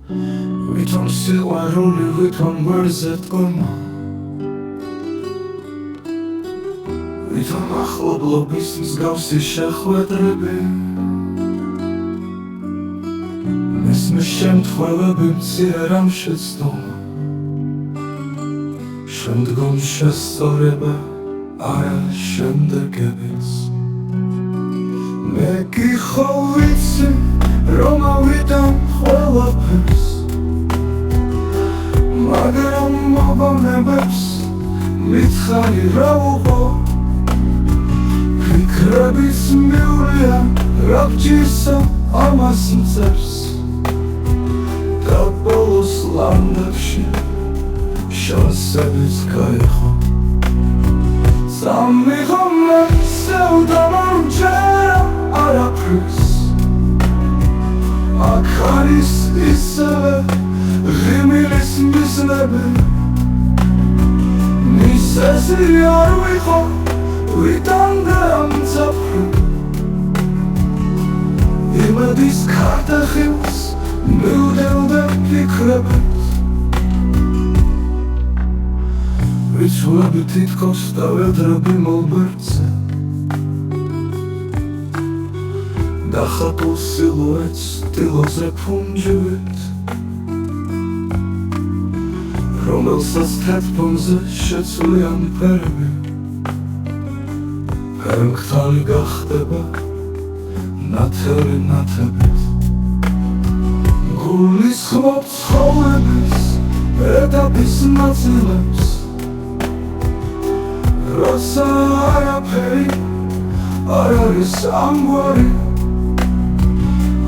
ვითომ სიყვარული, ვითომ გვერდზე დგომა, ვითომ ახლობლობის მსგავსი შეხვედრები, მესმის შემთხვევები მცირე რამ შეცდომა, შემდგომ შესწორება არა შემდეგებიც. მე კი ხო ვიცი, რომ ავიდამ ყველაფერს, მაგრამ მოგონებებს მითხარი რა უყო, ფიქრების მივლია რა გჯირსა ამას მწერს, და ბოლოს ლანდებში შანსებიც გაიხო. სამიღო მესევდა მომჯერა არაფრის, აქ არის ისევე ღიმილის მიზნები, მისესი არ ვიყო, ვიტანდა ამ ძაფრი, იმედის ქარდახილს მივდელდა ფიქრებით, ვიცვლები თითქოს დავედრები მოლბერტზე, დახატულ სილუეტს ტილოზე ფუნჯივით, რომელსაც თეთრფონზე შეცვლიან ფერები, ფერმხთალი გახდება ნათელი ნათებით, გულისხმობ ცხოვრების ეტაპის ნაწილებს, როცა არაფერი არ არის ამგვარი,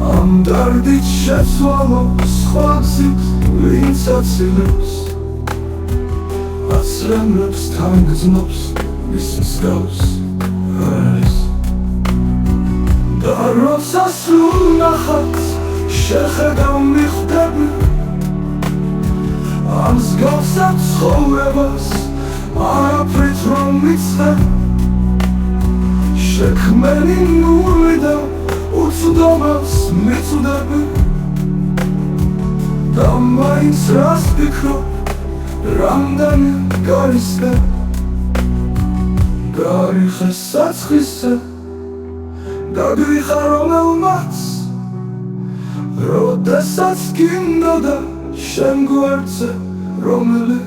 ამ დარდით შეცვალო სხვა გზით ვინც აცილებს, აცრემლებს თან გრძნობს მის მსგავს არ არის, და როცა სულ ნახატს შეხედავ მიხვდები, ამ მსგავსად ცხოვრებას არაფრით რომ მიცდებ, შექმენი ნული და უცდომას მიწვდები, და მაინც რას ფიქრობ, რამდენი გარისკენ, გარიხე საცხისე, დაგვიხარ რომელმაც, როდესაც გინდოდა შენ გვერდზე რომელი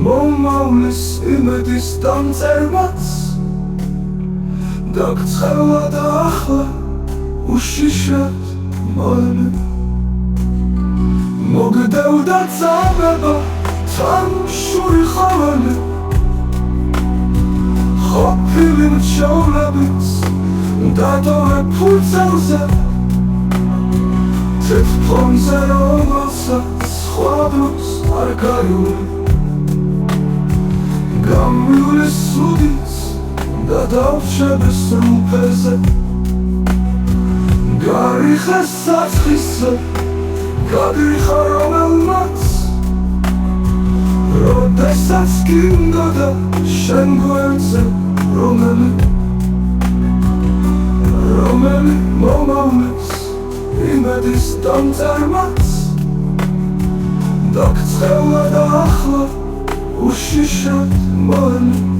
მომავლის იმედის დამწერმაც, დაგწყელა და ახლა უშიშრად მოელე, მოგდევდა წამება თან შური ხავალი, ყოფილი მჩვეულებიც დატოვე ფურცელზე, თეთრფონზე რომელსაც სხვა დროს არ გაივლი, გამივლი სუდიც და დავშები სრულფეზე, გარიხე საცხისე, გადვიხარ რომელმაც, როდესაც გინდოდა შენ გვერდზე რომელი მომავლის იმედის დამწერმაც, დაგწყელა და ახლა უშიშრად მოელე.